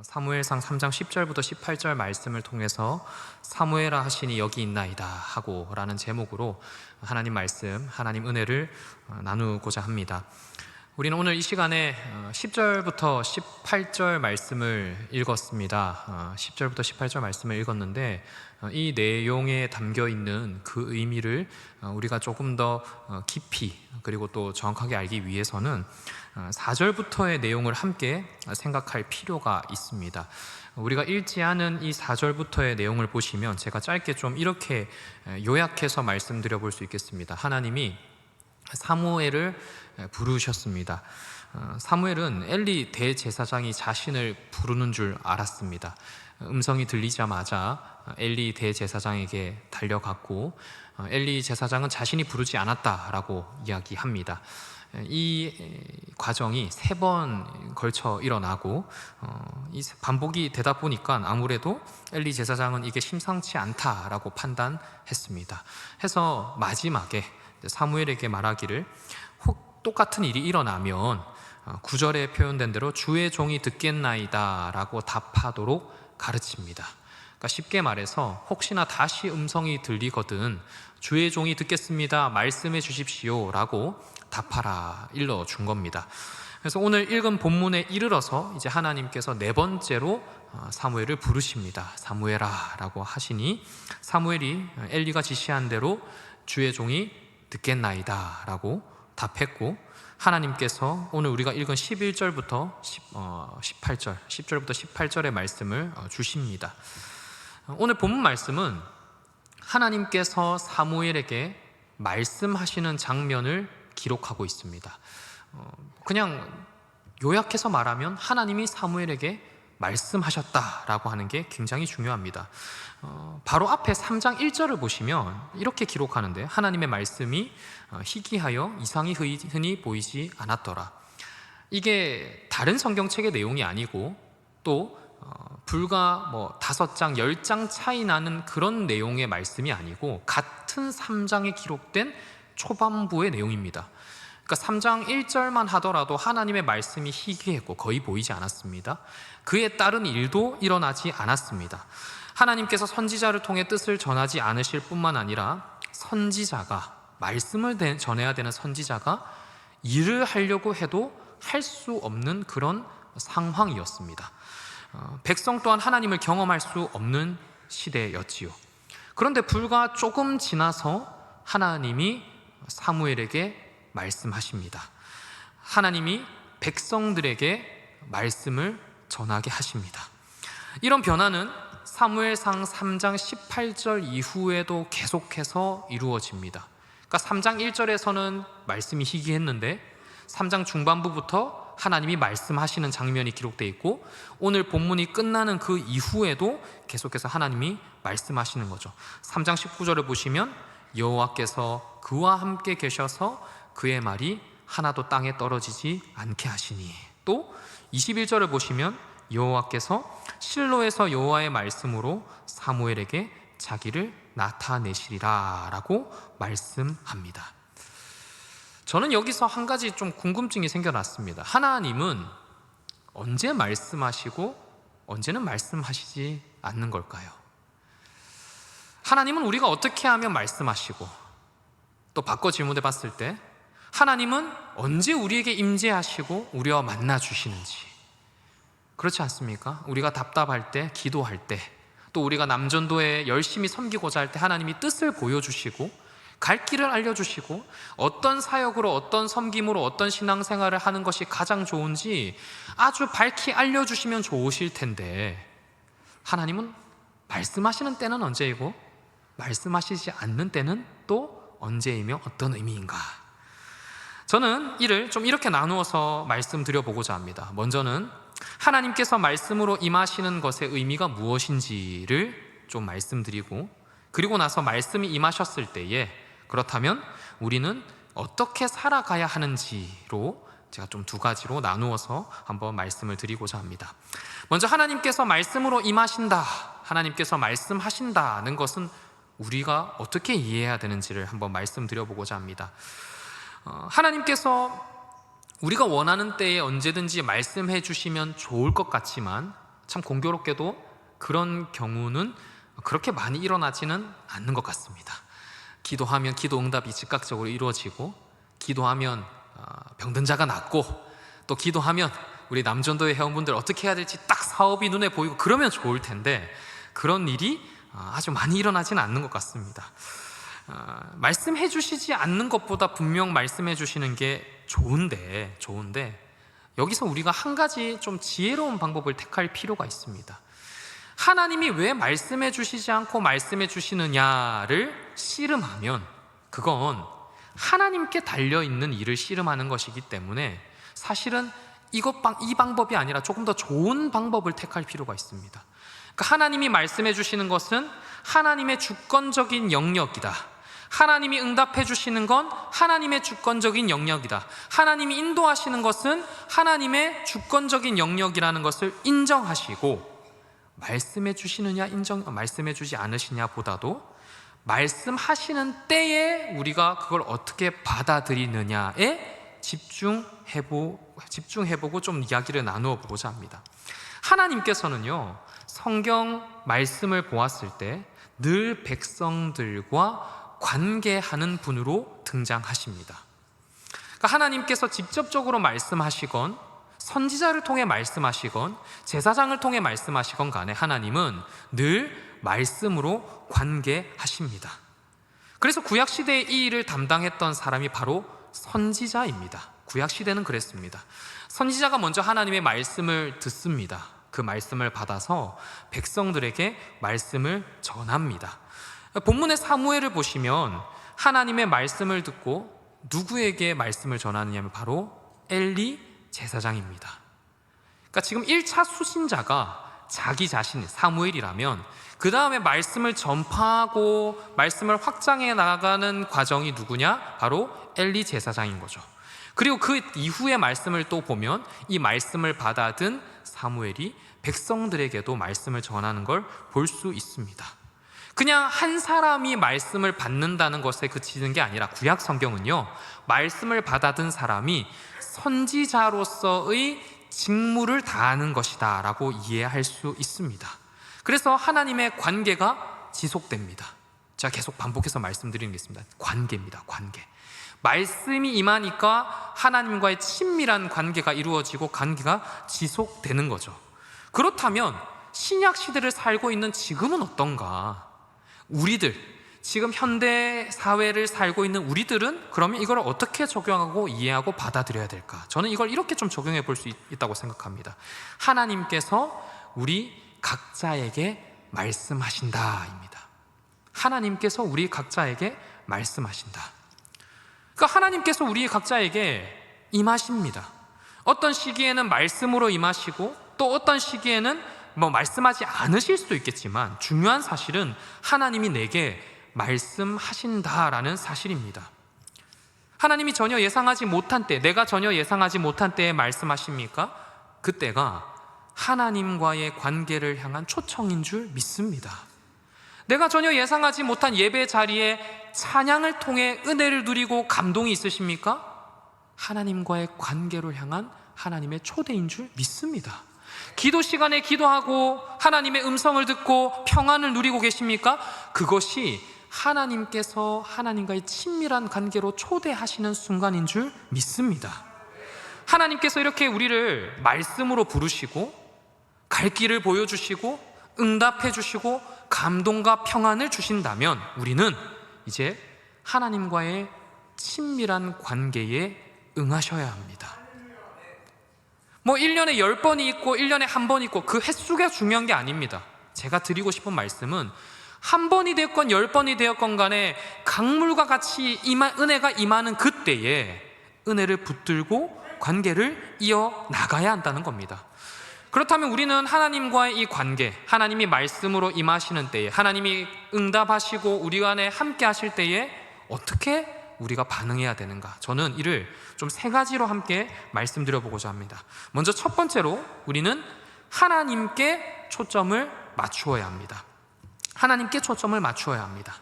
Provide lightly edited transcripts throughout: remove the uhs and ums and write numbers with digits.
사무엘상 3장 10절부터 18절 말씀을 통해서 사무엘아 하시니 여기 있나이다 하고 라는 제목으로 하나님 말씀, 하나님 은혜를 나누고자 합니다. 우리는 오늘 이 시간에 10절부터 18절 말씀을 읽었습니다. 10절부터 18절 말씀을 읽었는데 이 내용에 담겨있는 그 의미를 우리가 조금 더 깊이 그리고 또 정확하게 알기 위해서는 4절부터의 내용을 함께 생각할 필요가 있습니다. 우리가 읽지 않은 이 4절부터의 내용을 보시면 제가 짧게 좀 이렇게 요약해서 말씀드려 볼 수 있겠습니다. 하나님이 사무엘을 부르셨습니다. 사무엘은 엘리 대제사장이 자신을 부르는 줄 알았습니다. 음성이 들리자마자 엘리 대제사장에게 달려갔고 엘리 제사장은 자신이 부르지 않았다라고 이야기합니다. 이 과정이 3번 걸쳐 일어나고 이 반복이 되다 보니까 아무래도 엘리 제사장은 이게 심상치 않다라고 판단했습니다. 해서 마지막에 사무엘에게 말하기를 혹 똑같은 일이 일어나면 9절에 표현된 대로 주의 종이 듣겠나이다 라고 답하도록 가르칩니다. 그러니까 쉽게 말해서 혹시나 다시 음성이 들리거든 주의 종이 듣겠습니다 말씀해 주십시오 라고 답하라 일러준 겁니다. 그래서 오늘 읽은 본문에 이르러서 이제 하나님께서 4번째로 사무엘을 부르십니다. 사무엘아 라고 하시니 사무엘이 엘리가 지시한 대로 주의 종이 듣겠나이다 라고 답했고 하나님께서 오늘 우리가 읽은 11절부터 18절 10절부터 18절의 말씀을 주십니다. 오늘 본문 말씀은 하나님께서 사무엘에게 말씀하시는 장면을 기록하고 있습니다. 그냥 요약해서 말하면 하나님이 사무엘에게 말씀하셨다라고 하는 게 굉장히 중요합니다. 바로 앞에 3장 1절을 보시면 이렇게 기록하는데 하나님의 말씀이 희귀하여 이상이 흔히 보이지 않았더라. 이게 다른 성경책의 내용이 아니고 또 불과 5장, 10장 차이 나는 그런 내용의 말씀이 아니고 같은 3장에 기록된 초반부의 내용입니다. 그러니까 3장 1절만 하더라도 하나님의 말씀이 희귀했고 거의 보이지 않았습니다. 그에 따른 일도 일어나지 않았습니다. 하나님께서 선지자를 통해 뜻을 전하지 않으실 뿐만 아니라 선지자가 말씀을 전해야 되는 선지자가 일을 하려고 해도 할 수 없는 그런 상황이었습니다. 백성 또한 하나님을 경험할 수 없는 시대였지요. 그런데 불과 조금 지나서 하나님이 사무엘에게 말씀하십니다. 하나님이 백성들에게 말씀을 전하게 하십니다. 이런 변화는 사무엘상 3장 18절 이후에도 계속해서 이루어집니다. 그러니까 3장 1절에서는 말씀이 희귀했는데 3장 중반부부터 하나님이 말씀하시는 장면이 기록되어 있고 오늘 본문이 끝나는 그 이후에도 계속해서 하나님이 말씀하시는 거죠. 3장 19절을 보시면 여호와께서 그와 함께 계셔서 그의 말이 하나도 땅에 떨어지지 않게 하시니, 또 21절을 보시면 여호와께서 실로에서 여호와의 말씀으로 사무엘에게 자기를 나타내시리라 라고 말씀합니다. 저는 여기서 한 가지 좀 궁금증이 생겨났습니다. 하나님은 언제 말씀하시고 언제는 말씀하시지 않는 걸까요? 하나님은 우리가 어떻게 하면 말씀하시고, 또 바꿔 질문해 봤을 때 하나님은 언제 우리에게 임재하시고 우리와 만나 주시는지, 그렇지 않습니까? 우리가 답답할 때, 기도할 때, 또 우리가 남전도에 열심히 섬기고자 할 때 하나님이 뜻을 보여주시고 갈 길을 알려주시고 어떤 사역으로, 어떤 섬김으로, 어떤 신앙생활을 하는 것이 가장 좋은지 아주 밝히 알려주시면 좋으실 텐데 하나님은 말씀하시는 때는 언제이고 말씀하시지 않는 때는 또 언제이며 어떤 의미인가? 저는 이를 좀 이렇게 나누어서 말씀드려보고자 합니다. 먼저는 하나님께서 말씀으로 임하시는 것의 의미가 무엇인지를 좀 말씀드리고, 그리고 나서 말씀이 임하셨을 때에 그렇다면 우리는 어떻게 살아가야 하는지로 제가 좀 2가지로 나누어서 한번 말씀을 드리고자 합니다. 먼저 하나님께서 말씀으로 임하신다, 하나님께서 말씀하신다는 것은 우리가 어떻게 이해해야 되는지를 한번 말씀드려보고자 합니다. 하나님께서 우리가 원하는 때에 언제든지 말씀해 주시면 좋을 것 같지만 참 공교롭게도 그런 경우는 그렇게 많이 일어나지는 않는 것 같습니다. 기도하면 기도 응답이 즉각적으로 이루어지고, 기도하면 병든 자가 낫고, 또 기도하면 우리 남전도의 회원분들 어떻게 해야 될지 딱 사업이 눈에 보이고 그러면 좋을 텐데, 그런 일이 아주 많이 일어나지는 않는 것 같습니다. 말씀해 주시지 않는 것보다 분명 말씀해 주시는 게 좋은데 여기서 우리가 한 가지 좀 지혜로운 방법을 택할 필요가 있습니다. 하나님이 왜 말씀해 주시지 않고 말씀해 주시느냐를 씨름하면 그건 하나님께 달려있는 일을 씨름하는 것이기 때문에 사실은 이 방법이 아니라 조금 더 좋은 방법을 택할 필요가 있습니다. 그러니까 하나님이 말씀해 주시는 것은 하나님의 주권적인 영역이다. 하나님이 응답해 주시는 건 하나님의 주권적인 영역이다. 하나님이 인도하시는 것은 하나님의 주권적인 영역이라는 것을 인정하시고, 말씀해 주시느냐 말씀해 주지 않으시냐 보다도 말씀하시는 때에 우리가 그걸 어떻게 받아들이느냐에 집중해보고 좀 이야기를 나누어 보고자 합니다. 하나님께서는요, 성경 말씀을 보았을 때 늘 백성들과 관계하는 분으로 등장하십니다. 그러니까 하나님께서 직접적으로 말씀하시건, 선지자를 통해 말씀하시건, 제사장을 통해 말씀하시건 간에 하나님은 늘 말씀으로 관계하십니다. 그래서 구약시대에 이 일을 담당했던 사람이 바로 선지자입니다. 구약시대는 그랬습니다. 선지자가 먼저 하나님의 말씀을 듣습니다. 그 말씀을 받아서 백성들에게 말씀을 전합니다. 본문의 사무엘을 보시면 하나님의 말씀을 듣고 누구에게 말씀을 전하느냐면 바로 엘리 제사장입니다. 그러니까 지금 1차 수신자가 자기 자신 사무엘이라면 그 다음에 말씀을 전파하고 말씀을 확장해 나가는 과정이 누구냐? 바로 엘리 제사장인 거죠. 그리고 그 이후의 말씀을 또 보면 이 말씀을 받아든 사무엘이 백성들에게도 말씀을 전하는 걸 볼 수 있습니다. 그냥 한 사람이 말씀을 받는다는 것에 그치는 게 아니라 구약 성경은요, 말씀을 받아든 사람이 선지자로서의 직무를 다하는 것이다 라고 이해할 수 있습니다. 그래서 하나님의 관계가 지속됩니다. 제가 계속 반복해서 말씀드리는 게 있습니다. 관계입니다. 관계. 말씀이 임하니까 하나님과의 친밀한 관계가 이루어지고 관계가 지속되는 거죠. 그렇다면 신약 시대를 살고 있는 지금은 어떤가? 우리들, 지금 현대 사회를 살고 있는 우리들은 그러면 이걸 어떻게 적용하고 이해하고 받아들여야 될까? 저는 이걸 이렇게 좀 적용해 볼 수 있다고 생각합니다. 하나님께서 우리 각자에게 말씀하신다입니다. 하나님께서 우리 각자에게 말씀하신다. 그러니까 하나님께서 우리 각자에게 임하십니다. 어떤 시기에는 말씀으로 임하시고 또 어떤 시기에는 말씀하지 않으실 수도 있겠지만 중요한 사실은 하나님이 내게 말씀하신다라는 사실입니다. 하나님이 전혀 예상하지 못한 때, 내가 전혀 예상하지 못한 때에 말씀하십니까? 그때가 하나님과의 관계를 향한 초청인 줄 믿습니다. 내가 전혀 예상하지 못한 예배 자리에 찬양을 통해 은혜를 누리고 감동이 있으십니까? 하나님과의 관계를 향한 하나님의 초대인 줄 믿습니다. 기도 시간에 기도하고 하나님의 음성을 듣고 평안을 누리고 계십니까? 그것이 하나님께서 하나님과의 친밀한 관계로 초대하시는 순간인 줄 믿습니다. 하나님께서 이렇게 우리를 말씀으로 부르시고 갈 길을 보여주시고 응답해 주시고 감동과 평안을 주신다면 우리는 이제 하나님과의 친밀한 관계에 응하셔야 합니다. 1년에 10번이 있고 1년에 한 번 있고 그 횟수가 중요한 게 아닙니다. 제가 드리고 싶은 말씀은 한 번이 되었건 10번이 되었건 간에 강물과 같이 은혜가 임하는 그때에 은혜를 붙들고 관계를 이어나가야 한다는 겁니다. 그렇다면 우리는 하나님과의 이 관계, 하나님이 말씀으로 임하시는 때에, 하나님이 응답하시고 우리 안에 함께 하실 때에 어떻게 우리가 반응해야 되는가? 저는 이를 좀 3가지로 함께 말씀드려보고자 합니다. 먼저 첫 번째로 우리는 하나님께 초점을 맞추어야 합니다. 하나님께 초점을 맞추어야 합니다.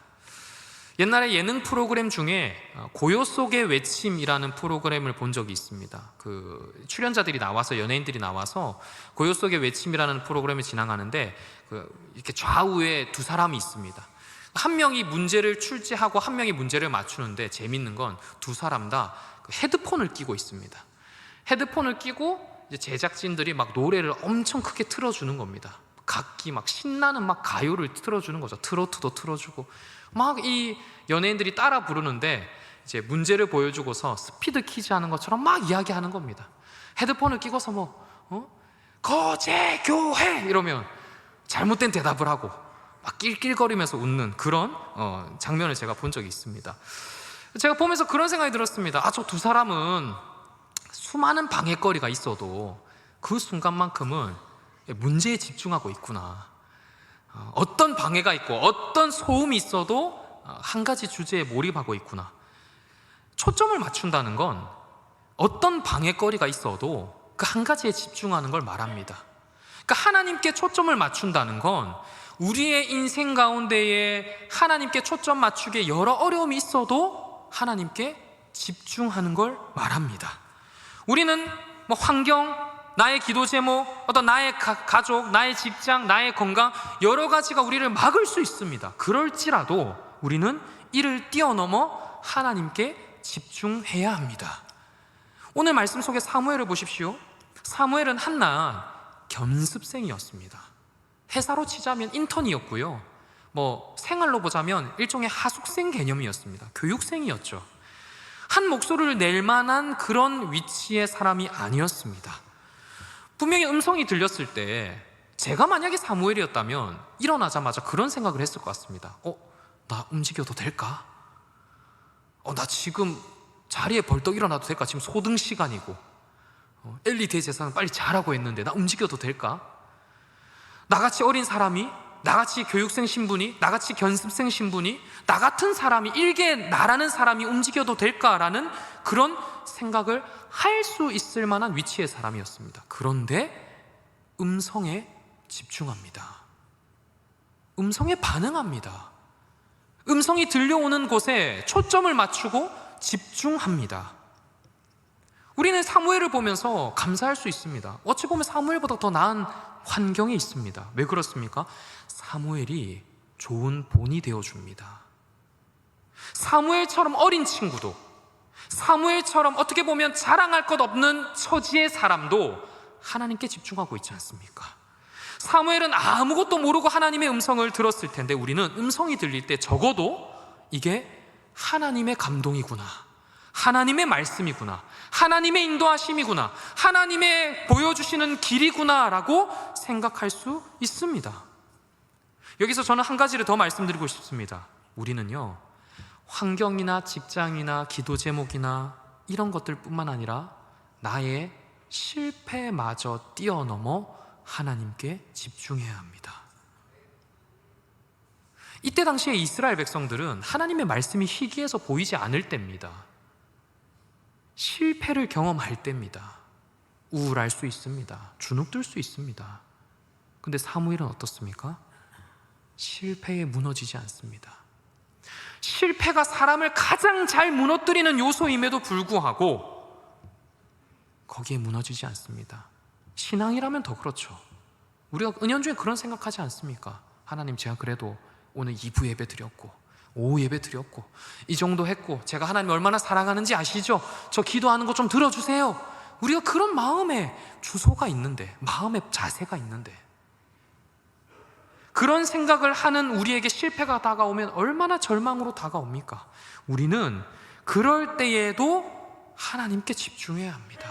옛날에 예능 프로그램 중에 고요 속의 외침이라는 프로그램을 본 적이 있습니다. 그 출연자들이 나와서, 연예인들이 나와서 고요 속의 외침이라는 프로그램을 진행하는데 이렇게 좌우에 두 사람이 있습니다. 한 명이 문제를 출제하고 한 명이 문제를 맞추는데, 재밌는 건 두 사람 다 헤드폰을 끼고 있습니다. 헤드폰을 끼고 이제 제작진들이 막 노래를 엄청 크게 틀어주는 겁니다. 각기 막 신나는 막 가요를 틀어주는 거죠. 트로트도 틀어주고 막 이 연예인들이 따라 부르는데, 이제 문제를 보여주고서 스피드 퀴즈 하는 것처럼 막 이야기하는 겁니다. 헤드폰을 끼고서 거제 교회 이러면 잘못된 대답을 하고 막 낄낄거리면서 웃는 그런 장면을 제가 본 적이 있습니다. 제가 보면서 그런 생각이 들었습니다. 저 두 사람은 수많은 방해거리가 있어도 그 순간만큼은 문제에 집중하고 있구나. 어떤 방해가 있고 어떤 소음이 있어도 한 가지 주제에 몰입하고 있구나. 초점을 맞춘다는 건 어떤 방해거리가 있어도 그 한 가지에 집중하는 걸 말합니다. 그러니까 하나님께 초점을 맞춘다는 건 우리의 인생 가운데에 하나님께 초점 맞추기에 여러 어려움이 있어도 하나님께 집중하는 걸 말합니다. 우리는 환경, 나의 기도 제목, 어떤 나의 가족, 나의 직장, 나의 건강, 여러 가지가 우리를 막을 수 있습니다. 그럴지라도 우리는 이를 뛰어넘어 하나님께 집중해야 합니다. 오늘 말씀 속에 사무엘을 보십시오. 사무엘은 한낱 견습생이었습니다. 회사로 치자면 인턴이었고요, 생활로 보자면 일종의 하숙생 개념이었습니다. 교육생이었죠. 한 목소리를 낼 만한 그런 위치의 사람이 아니었습니다. 분명히 음성이 들렸을 때 제가 만약에 사무엘이었다면 일어나자마자 그런 생각을 했을 것 같습니다. 나 움직여도 될까? 나 지금 자리에 벌떡 일어나도 될까? 지금 소등 시간이고 엘리 대제사장 빨리 자라고 했는데 나 움직여도 될까? 나같이 어린 사람이, 나같이 교육생 신분이, 나같이 견습생 신분이, 나 같은 사람이, 일개 나라는 사람이 움직여도 될까라는 그런 생각을 할 수 있을 만한 위치의 사람이었습니다. 그런데 음성에 집중합니다. 음성에 반응합니다. 음성이 들려오는 곳에 초점을 맞추고 집중합니다. 우리는 사무엘을 보면서 감사할 수 있습니다. 어찌 보면 사무엘보다 더 나은 환경에 있습니다. 왜 그렇습니까? 사무엘이 좋은 본이 되어줍니다. 사무엘처럼 어린 친구도, 사무엘처럼 어떻게 보면 자랑할 것 없는 처지의 사람도 하나님께 집중하고 있지 않습니까? 사무엘은 아무것도 모르고 하나님의 음성을 들었을 텐데, 우리는 음성이 들릴 때 적어도 이게 하나님의 감동이구나, 하나님의 말씀이구나, 하나님의 인도하심이구나, 하나님의 보여주시는 길이구나 라고 생각할 수 있습니다. 여기서 저는 한 가지를 더 말씀드리고 싶습니다. 우리는요, 환경이나 직장이나 기도 제목이나 이런 것들 뿐만 아니라 나의 실패마저 뛰어넘어 하나님께 집중해야 합니다. 이때 당시에 이스라엘 백성들은 하나님의 말씀이 희귀해서 보이지 않을 때입니다. 실패를 경험할 때입니다. 우울할 수 있습니다. 주눅들 수 있습니다. 근데 사무엘은 어떻습니까? 실패에 무너지지 않습니다. 실패가 사람을 가장 잘 무너뜨리는 요소임에도 불구하고 거기에 무너지지 않습니다. 신앙이라면 더 그렇죠. 우리가 은연중에 그런 생각하지 않습니까? 하나님, 제가 그래도 오늘 2부 예배 드렸고 오후 예배 드렸고 이 정도 했고 제가 하나님 얼마나 사랑하는지 아시죠? 저 기도하는 거 좀 들어주세요. 우리가 그런 마음의 주소가 있는데, 마음의 자세가 있는데, 그런 생각을 하는 우리에게 실패가 다가오면 얼마나 절망으로 다가옵니까? 우리는 그럴 때에도 하나님께 집중해야 합니다.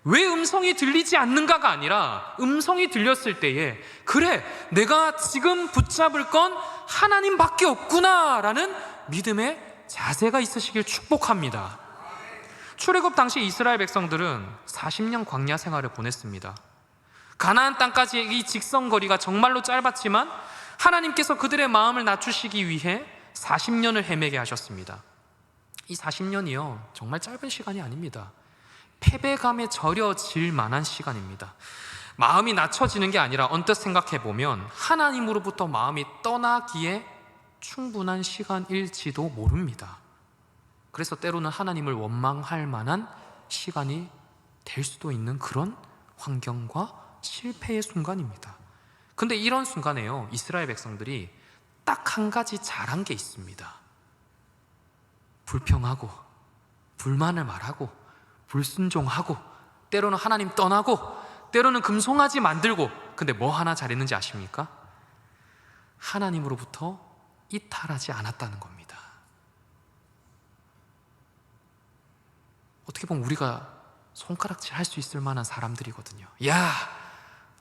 왜 음성이 들리지 않는가가 아니라, 음성이 들렸을 때에 그래, 내가 지금 붙잡을 건 하나님밖에 없구나 라는 믿음의 자세가 있으시길 축복합니다. 출애굽 당시 이스라엘 백성들은 40년 광야 생활을 보냈습니다. 가나안 땅까지의 이 직선거리가 정말로 짧았지만 하나님께서 그들의 마음을 낮추시기 위해 40년을 헤매게 하셨습니다. 이 40년이요, 정말 짧은 시간이 아닙니다. 패배감에 절여질 만한 시간입니다. 마음이 낮춰지는 게 아니라 언뜻 생각해 보면 하나님으로부터 마음이 떠나기에 충분한 시간일지도 모릅니다. 그래서 때로는 하나님을 원망할 만한 시간이 될 수도 있는 그런 환경과 실패의 순간입니다. 근데 이런 순간에요, 이스라엘 백성들이 딱 한 가지 잘한 게 있습니다. 불평하고 불만을 말하고 불순종하고 때로는 하나님 떠나고 때로는 금송아지 만들고, 근데 뭐 하나 잘했는지 아십니까? 하나님으로부터 이탈하지 않았다는 겁니다. 어떻게 보면 우리가 손가락질 할 수 있을 만한 사람들이거든요. 야,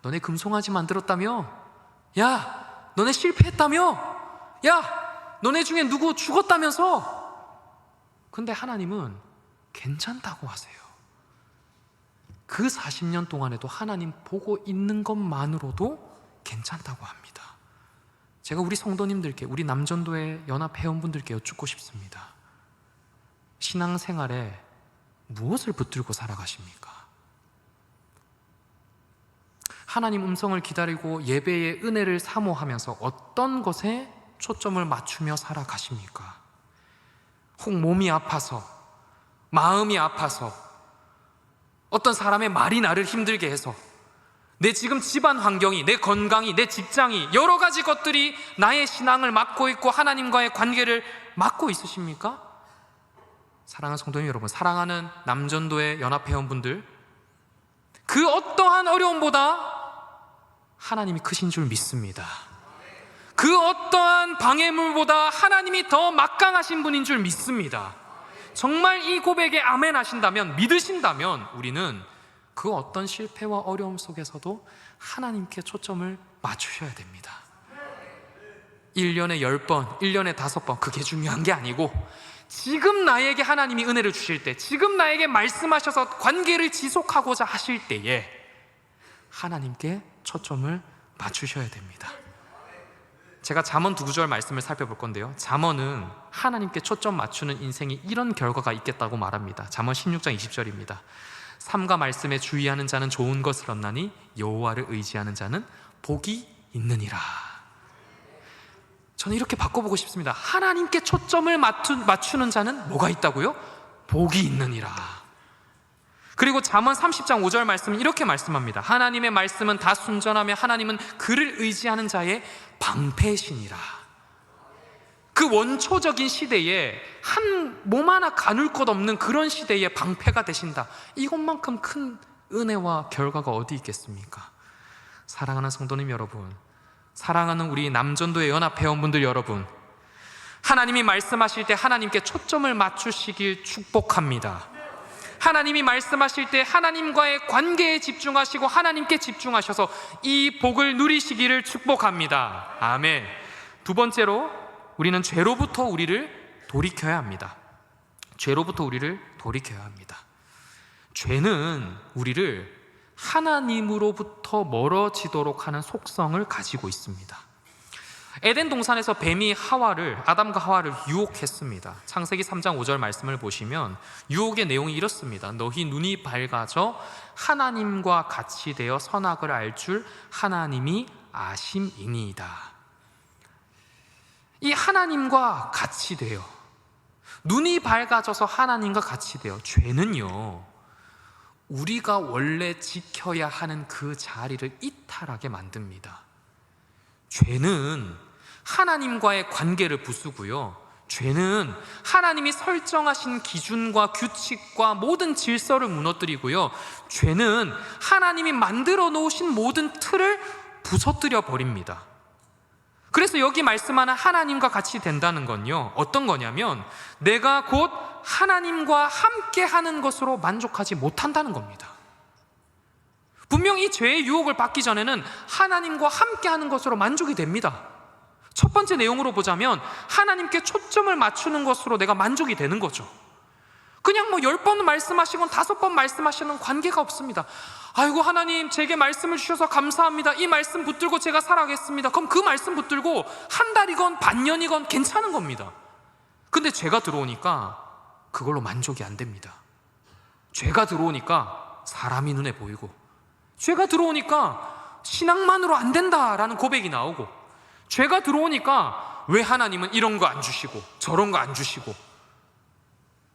너네 금송아지 만들었다며? 야, 너네 실패했다며? 야, 너네 중에 누구 죽었다면서? 근데 하나님은 괜찮다고 하세요. 그 40년 동안에도 하나님 보고 있는 것만으로도 괜찮다고 합니다. 제가 우리 성도님들께, 우리 남전도의 연합 회원분들께 여쭙고 싶습니다. 신앙생활에 무엇을 붙들고 살아가십니까? 하나님 음성을 기다리고 예배의 은혜를 사모하면서 어떤 것에 초점을 맞추며 살아가십니까? 혹 몸이 아파서, 마음이 아파서, 어떤 사람의 말이 나를 힘들게 해서, 내 지금 집안 환경이, 내 건강이, 내 직장이, 여러 가지 것들이 나의 신앙을 막고 있고 하나님과의 관계를 막고 있으십니까? 사랑하는 성도님 여러분, 사랑하는 남전도의 연합회원분들, 그 어떠한 어려움보다 하나님이 크신 줄 믿습니다. 그 어떠한 방해물보다 하나님이 더 막강하신 분인 줄 믿습니다. 정말 이 고백에 아멘 하신다면, 믿으신다면 우리는 그 어떤 실패와 어려움 속에서도 하나님께 초점을 맞추셔야 됩니다. 1년에 10번, 1년에 5번, 그게 중요한 게 아니고 지금 나에게 하나님이 은혜를 주실 때, 지금 나에게 말씀하셔서 관계를 지속하고자 하실 때에 하나님께 초점을 맞추셔야 됩니다. 제가 잠언 2구절 말씀을 살펴볼 건데요, 잠언은 하나님께 초점 맞추는 인생이 이런 결과가 있겠다고 말합니다. 잠언 16장 20절입니다. 삼가 말씀에 주의하는 자는 좋은 것을 얻나니 여호와를 의지하는 자는 복이 있느니라. 저는 이렇게 바꿔보고 싶습니다. 하나님께 초점을 맞추는 자는 뭐가 있다고요? 복이 있느니라. 그리고 잠언 30장 5절 말씀은 이렇게 말씀합니다. 하나님의 말씀은 다 순전하며 하나님은 그를 의지하는 자의 방패시니라. 그 원초적인 시대에 한 몸 하나 가눌 것 없는 그런 시대에 방패가 되신다. 이것만큼 큰 은혜와 결과가 어디 있겠습니까? 사랑하는 성도님 여러분, 사랑하는 우리 남전도의 연합회원분들 여러분, 하나님이 말씀하실 때 하나님께 초점을 맞추시길 축복합니다. 하나님이 말씀하실 때 하나님과의 관계에 집중하시고 하나님께 집중하셔서 이 복을 누리시기를 축복합니다. 아멘. 두 번째로, 우리는 죄로부터 우리를 돌이켜야 합니다. 죄로부터 우리를 돌이켜야 합니다. 죄는 우리를 하나님으로부터 멀어지도록 하는 속성을 가지고 있습니다. 에덴 동산에서 뱀이 아담과 하와를 유혹했습니다. 창세기 3장 5절 말씀을 보시면 유혹의 내용이 이렇습니다. 너희 눈이 밝아져 하나님과 같이 되어 선악을 알 줄 하나님이 아심이니이다. 이 하나님과 같이 되어, 눈이 밝아져서 하나님과 같이 되어, 죄는요 우리가 원래 지켜야 하는 그 자리를 이탈하게 만듭니다. 죄는 하나님과의 관계를 부수고요, 죄는 하나님이 설정하신 기준과 규칙과 모든 질서를 무너뜨리고요, 죄는 하나님이 만들어 놓으신 모든 틀을 부서뜨려 버립니다. 그래서 여기 말씀하는 하나님과 같이 된다는 건요, 어떤 거냐면 내가 곧 하나님과 함께 하는 것으로 만족하지 못한다는 겁니다. 분명 이 죄의 유혹을 받기 전에는 하나님과 함께 하는 것으로 만족이 됩니다. 첫 번째 내용으로 보자면 하나님께 초점을 맞추는 것으로 내가 만족이 되는 거죠. 그냥 10번 말씀하시건 5번 말씀하시는 관계가 없습니다. 아이고 하나님 제게 말씀을 주셔서 감사합니다. 이 말씀 붙들고 제가 살아가겠습니다. 그럼 그 말씀 붙들고 한 달이건 반년이건 괜찮은 겁니다. 근데 죄가 들어오니까 그걸로 만족이 안 됩니다. 죄가 들어오니까 사람이 눈에 보이고, 죄가 들어오니까 신앙만으로 안 된다라는 고백이 나오고, 죄가 들어오니까 왜 하나님은 이런 거 안 주시고 저런 거 안 주시고,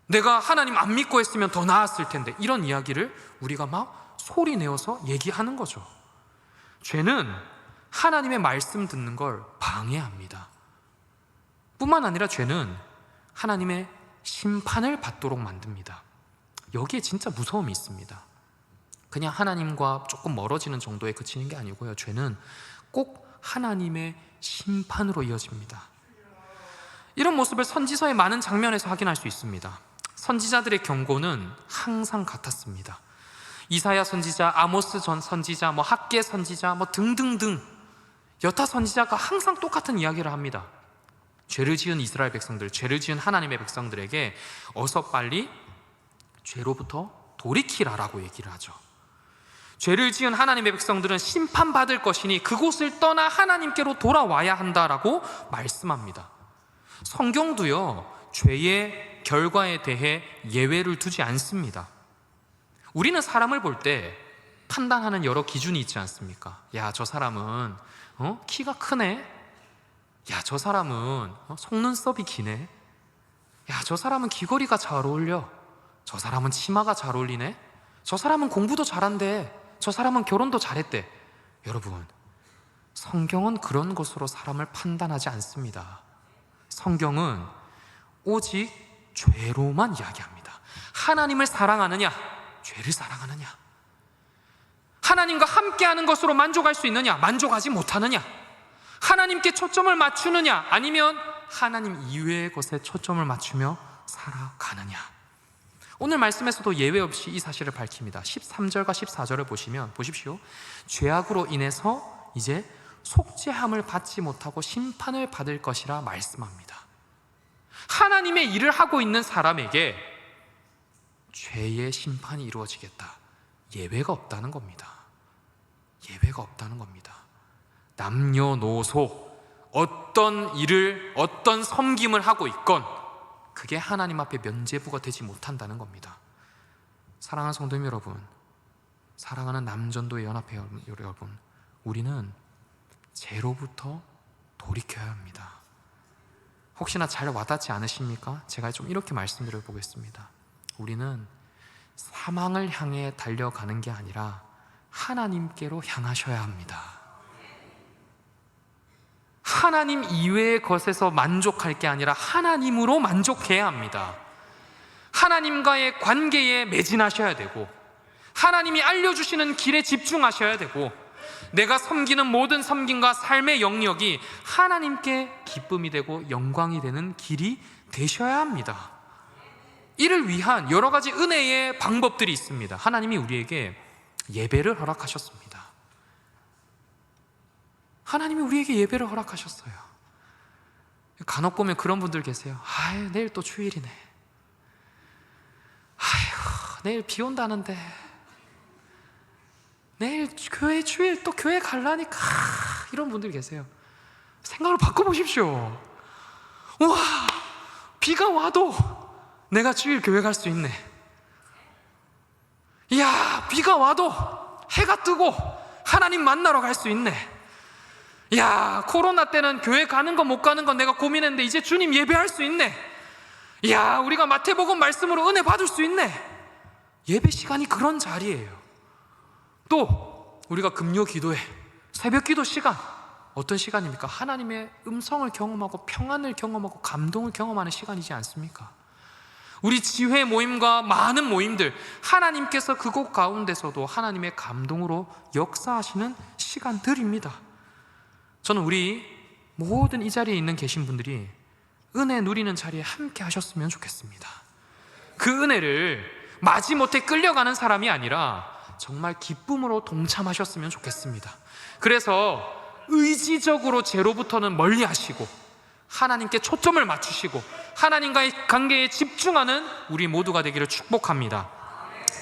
내가 하나님 안 믿고 했으면 더 나았을 텐데, 이런 이야기를 우리가 막 소리 내어서 얘기하는 거죠. 죄는 하나님의 말씀 듣는 걸 방해합니다. 뿐만 아니라 죄는 하나님의 심판을 받도록 만듭니다. 여기에 진짜 무서움이 있습니다. 그냥 하나님과 조금 멀어지는 정도에 그치는 게 아니고요, 죄는 꼭 하나님의 심판으로 이어집니다. 이런 모습을 선지서의 많은 장면에서 확인할 수 있습니다. 선지자들의 경고는 항상 같았습니다. 이사야 선지자, 아모스 전 선지자, 학개 선지자, 등등등 여타 선지자가 항상 똑같은 이야기를 합니다. 죄를 지은 이스라엘 백성들, 죄를 지은 하나님의 백성들에게 어서 빨리 죄로부터 돌이키라라고 얘기를 하죠. 죄를 지은 하나님의 백성들은 심판받을 것이니 그곳을 떠나 하나님께로 돌아와야 한다라고 말씀합니다. 성경도요, 죄의 결과에 대해 예외를 두지 않습니다. 우리는 사람을 볼 때 판단하는 여러 기준이 있지 않습니까? 야, 저 사람은 키가 크네. 야, 저 사람은 속눈썹이 기네. 야, 저 사람은 귀걸이가 잘 어울려. 저 사람은 치마가 잘 어울리네. 저 사람은 공부도 잘한대. 저 사람은 결혼도 잘했대. 여러분, 성경은 그런 것으로 사람을 판단하지 않습니다. 성경은 오직 죄로만 이야기합니다. 하나님을 사랑하느냐, 죄를 사랑하느냐, 하나님과 함께하는 것으로 만족할 수 있느냐, 만족하지 못하느냐, 하나님께 초점을 맞추느냐, 아니면 하나님 이외의 것에 초점을 맞추며 살아가느냐. 오늘 말씀에서도 예외 없이 이 사실을 밝힙니다. 13절과 14절을 보십시오. 죄악으로 인해서 이제 속죄함을 받지 못하고 심판을 받을 것이라 말씀합니다. 하나님의 일을 하고 있는 사람에게 죄의 심판이 이루어지겠다. 예외가 없다는 겁니다. 예외가 없다는 겁니다. 남녀노소 어떤 일을, 어떤 섬김을 하고 있건 그게 하나님 앞에 면죄부가 되지 못한다는 겁니다. 사랑하는 성도님 여러분, 사랑하는 남전도의 연합회 여러분, 우리는 죄로부터 돌이켜야 합니다. 혹시나 잘 와닿지 않으십니까? 제가 좀 이렇게 말씀드려 보겠습니다. 우리는 사망을 향해 달려가는 게 아니라 하나님께로 향하셔야 합니다. 하나님 이외의 것에서 만족할 게 아니라 하나님으로 만족해야 합니다. 하나님과의 관계에 매진하셔야 되고, 하나님이 알려주시는 길에 집중하셔야 되고, 내가 섬기는 모든 섬김과 삶의 영역이 하나님께 기쁨이 되고 영광이 되는 길이 되셔야 합니다. 이를 위한 여러 가지 은혜의 방법들이 있습니다. 하나님이 우리에게 예배를 허락하셨습니다. 하나님이 우리에게 예배를 허락하셨어요. 간혹 보면 그런 분들 계세요. 아유, 내일 또 주일이네. 아유, 내일 비 온다는데 내일 교회 주일 또 교회 갈라니까, 이런 분들 계세요. 생각을 바꿔보십시오. 우와, 비가 와도 내가 주일 교회 갈 수 있네. 이야, 비가 와도 해가 뜨고 하나님 만나러 갈 수 있네. 이야, 코로나 때는 교회 가는 거 못 가는 건 내가 고민했는데 이제 주님 예배할 수 있네. 이야, 우리가 마태복음 말씀으로 은혜 받을 수 있네. 예배 시간이 그런 자리예요. 또 우리가 금요 기도회, 새벽 기도 시간, 어떤 시간입니까? 하나님의 음성을 경험하고 평안을 경험하고 감동을 경험하는 시간이지 않습니까? 우리 지회 모임과 많은 모임들, 하나님께서 그곳 가운데서도 하나님의 감동으로 역사하시는 시간들입니다. 저는 우리 모든 이 자리에 있는 계신 분들이 은혜 누리는 자리에 함께 하셨으면 좋겠습니다. 그 은혜를 마지못해 끌려가는 사람이 아니라 정말 기쁨으로 동참하셨으면 좋겠습니다. 그래서 의지적으로 죄로부터는 멀리 하시고 하나님께 초점을 맞추시고 하나님과의 관계에 집중하는 우리 모두가 되기를 축복합니다.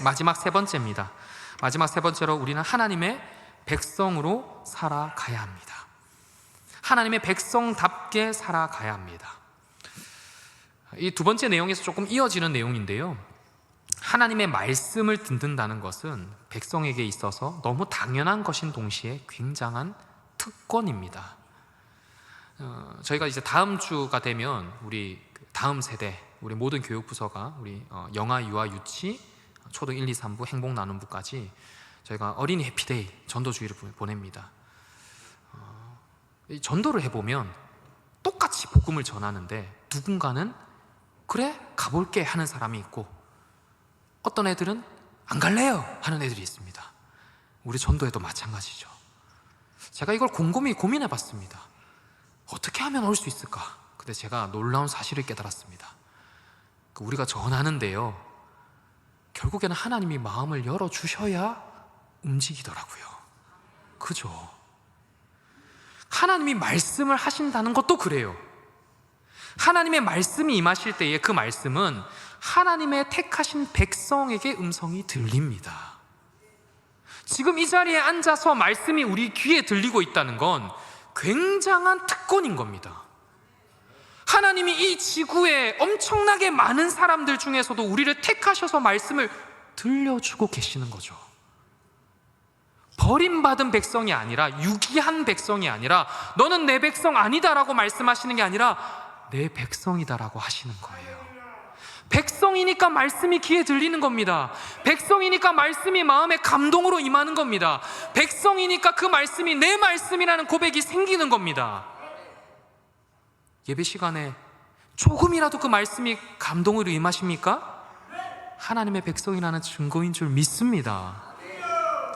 마지막 세 번째입니다. 마지막 세 번째로 우리는 하나님의 백성으로 살아가야 합니다. 하나님의 백성답게 살아가야 합니다. 이 두 번째 내용에서 조금 이어지는 내용인데요, 하나님의 말씀을 듣는다는 것은 백성에게 있어서 너무 당연한 것인 동시에 굉장한 특권입니다. 저희가 이제 다음 주가 되면 우리 다음 세대, 우리 모든 교육부서가 우리 영아, 유아, 유치, 초등 1, 2, 3부, 행복 나눔부까지 저희가 어린이 해피데이 전도주의를 보냅니다. 이 전도를 해보면 똑같이 복음을 전하는데 누군가는 그래 가볼게 하는 사람이 있고 어떤 애들은 안 갈래요 하는 애들이 있습니다. 우리 전도에도 마찬가지죠. 제가 이걸 곰곰이 고민해 봤습니다. 어떻게 하면 올 수 있을까? 근데 제가 놀라운 사실을 깨달았습니다. 우리가 전하는데요, 결국에는 하나님이 마음을 열어주셔야 움직이더라고요. 그죠? 하나님이 말씀을 하신다는 것도 그래요. 하나님의 말씀이 임하실 때에 그 말씀은 하나님의 택하신 백성에게 음성이 들립니다. 지금 이 자리에 앉아서 말씀이 우리 귀에 들리고 있다는 건 굉장한 특권인 겁니다. 하나님이 이 지구에 엄청나게 많은 사람들 중에서도 우리를 택하셔서 말씀을 들려주고 계시는 거죠. 버림받은 백성이 아니라, 유기한 백성이 아니라, 너는 내 백성 아니다라고 말씀하시는 게 아니라 내 백성이다라고 하시는 거예요. 백성이니까 말씀이 귀에 들리는 겁니다. 백성이니까 말씀이 마음의 감동으로 임하는 겁니다. 백성이니까 그 말씀이 내 말씀이라는 고백이 생기는 겁니다. 예배 시간에 조금이라도 그 말씀이 감동으로 임하십니까? 하나님의 백성이라는 증거인 줄 믿습니다.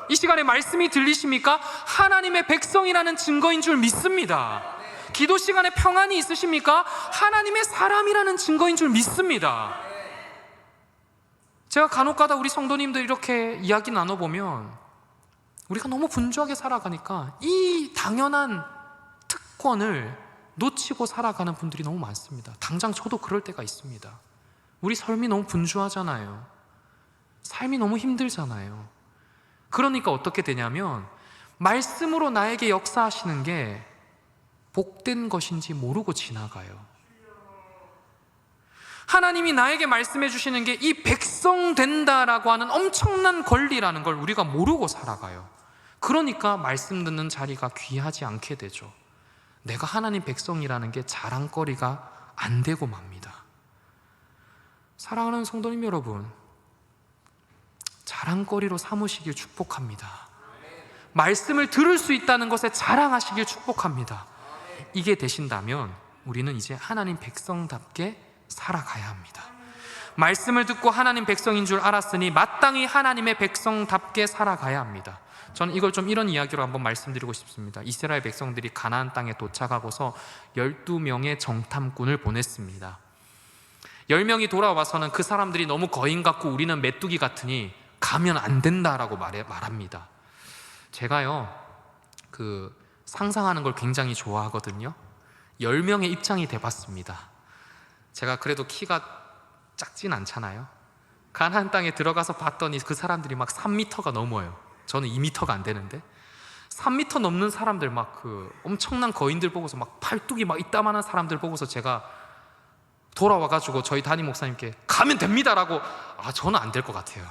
이 시간에 말씀이 들리십니까? 하나님의 백성이라는 증거인 줄 믿습니다. 기도 시간에 평안이 있으십니까? 하나님의 사람이라는 증거인 줄 믿습니다. 제가 간혹가다 우리 성도님들 이렇게 이야기 나눠보면 우리가 너무 분주하게 살아가니까 이 당연한 특권을 놓치고 살아가는 분들이 너무 많습니다. 당장 저도 그럴 때가 있습니다. 우리 삶이 너무 분주하잖아요. 삶이 너무 힘들잖아요. 그러니까 어떻게 되냐면 말씀으로 나에게 역사하시는 게 복된 것인지 모르고 지나가요. 하나님이 나에게 말씀해 주시는 게 이 백성 된다라고 하는 엄청난 권리라는 걸 우리가 모르고 살아가요. 그러니까 말씀 듣는 자리가 귀하지 않게 되죠. 내가 하나님 백성이라는 게 자랑거리가 안 되고 맙니다. 사랑하는 성도님 여러분, 자랑거리로 삼으시길 축복합니다. 말씀을 들을 수 있다는 것에 자랑하시길 축복합니다. 이게 되신다면 우리는 이제 하나님 백성답게 살아가야 합니다. 말씀을 듣고 하나님 백성인 줄 알았으니 마땅히 하나님의 백성답게 살아가야 합니다. 저는 이걸 좀 이런 이야기로 한번 말씀드리고 싶습니다. 이스라엘 백성들이 가나안 땅에 도착하고서 12명의 정탐꾼을 보냈습니다. 10명이 돌아와서는 그 사람들이 너무 거인 같고 우리는 메뚜기 같으니 가면 안 된다라고 말합니다. 제가요, 상상하는 걸 굉장히 좋아하거든요. 10명의 입장이 돼봤습니다. 제가 그래도 키가 작진 않잖아요. 가나안 땅에 들어가서 봤더니 그 사람들이 막 3m가 넘어요. 저는 2m가 안 되는데 3m 넘는 사람들, 막 엄청난 거인들 보고서 막 팔뚝이 막 이따만한 사람들 보고서 제가 돌아와가지고 저희 담임 목사님께 가면 됩니다라고, 저는 안 될 것 같아요.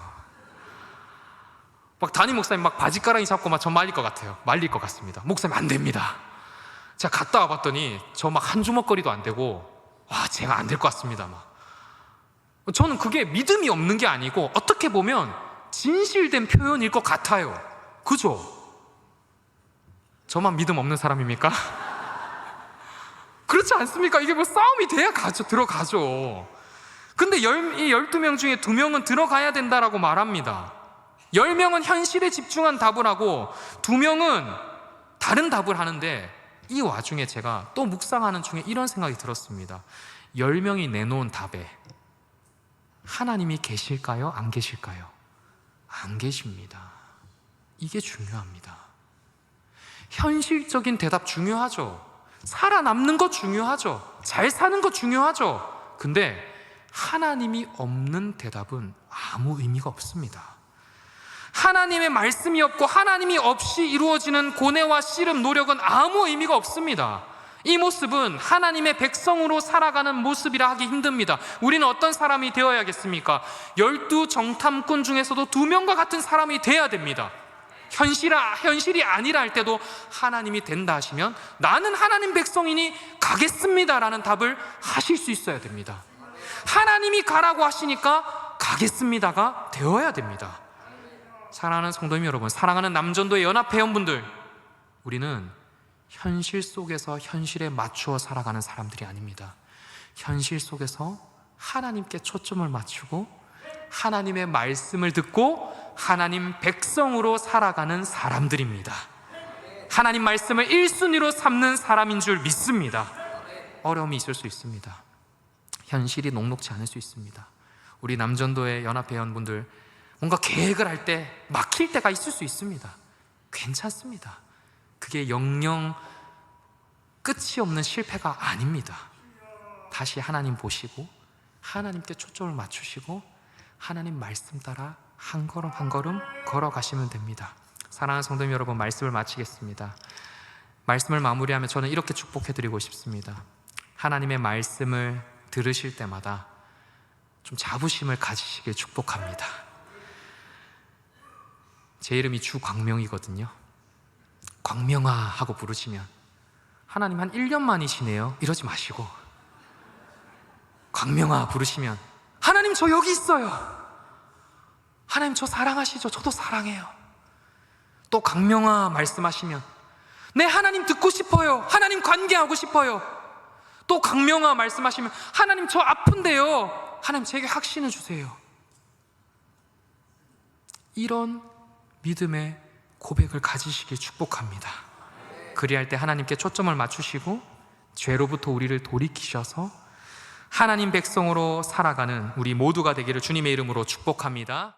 막 담임 목사님 막 바지가랑이 잡고 막 저 말릴 것 같아요. 말릴 것 같습니다. 목사님 안 됩니다. 제가 갔다 와봤더니 저 막 한 주먹거리도 안 되고, 제가 안 될 것 같습니다. 저는 그게 믿음이 없는 게 아니고 어떻게 보면 진실된 표현일 것 같아요. 그죠? 저만 믿음 없는 사람입니까? 그렇지 않습니까? 이게 뭐 싸움이 돼야 들어가죠. 근데 이 12명 중에 2명은 들어가야 된다라고 말합니다. 10명은 현실에 집중한 답을 하고 2명은 다른 답을 하는데, 이 와중에 제가 또 묵상하는 중에 이런 생각이 들었습니다. 10명이 내놓은 답에 하나님이 계실까요? 안 계실까요? 안 계십니다. 이게 중요합니다. 현실적인 대답 중요하죠. 살아남는 것 중요하죠. 잘 사는 것 중요하죠. 근데 하나님이 없는 대답은 아무 의미가 없습니다. 하나님의 말씀이 없고 하나님이 없이 이루어지는 고뇌와 씨름, 노력은 아무 의미가 없습니다. 이 모습은 하나님의 백성으로 살아가는 모습이라 하기 힘듭니다. 우리는 어떤 사람이 되어야겠습니까? 12 정탐꾼 중에서도 2명과 같은 사람이 되어야 됩니다. 현실이 아니라 할 때도 하나님이 된다 하시면 나는 하나님 백성이니 가겠습니다라는 답을 하실 수 있어야 됩니다. 하나님이 가라고 하시니까 가겠습니다가 되어야 됩니다. 사랑하는 성도님 여러분, 사랑하는 남전도의 연합회원분들, 우리는 현실 속에서 현실에 맞추어 살아가는 사람들이 아닙니다. 현실 속에서 하나님께 초점을 맞추고 하나님의 말씀을 듣고 하나님 백성으로 살아가는 사람들입니다. 하나님 말씀을 1순위로 삼는 사람인 줄 믿습니다. 어려움이 있을 수 있습니다. 현실이 녹록지 않을 수 있습니다. 우리 남전도의 연합회원분들, 뭔가 계획을 할 때 막힐 때가 있을 수 있습니다. 괜찮습니다. 그게 영영 끝이 없는 실패가 아닙니다. 다시 하나님 보시고 하나님께 초점을 맞추시고 하나님 말씀 따라 한 걸음 한 걸음 걸어가시면 됩니다. 사랑하는 성도님 여러분, 말씀을 마치겠습니다. 말씀을 마무리하면 저는 이렇게 축복해드리고 싶습니다. 하나님의 말씀을 들으실 때마다 좀 자부심을 가지시길 축복합니다. 제 이름이 주광명이거든요. 광명아 하고 부르시면 하나님 한 1년 만이시네요 이러지 마시고, 광명아 부르시면 하나님 저 여기 있어요, 하나님 저 사랑하시죠, 저도 사랑해요. 또 광명아 말씀하시면 네 하나님 듣고 싶어요, 하나님 관계하고 싶어요. 또 광명아 말씀하시면 하나님 저 아픈데요, 하나님 제게 확신을 주세요. 이런 믿음의 고백을 가지시길 축복합니다. 그리할 때 하나님께 초점을 맞추시고 죄로부터 우리를 돌이키셔서 하나님 백성으로 살아가는 우리 모두가 되기를 주님의 이름으로 축복합니다.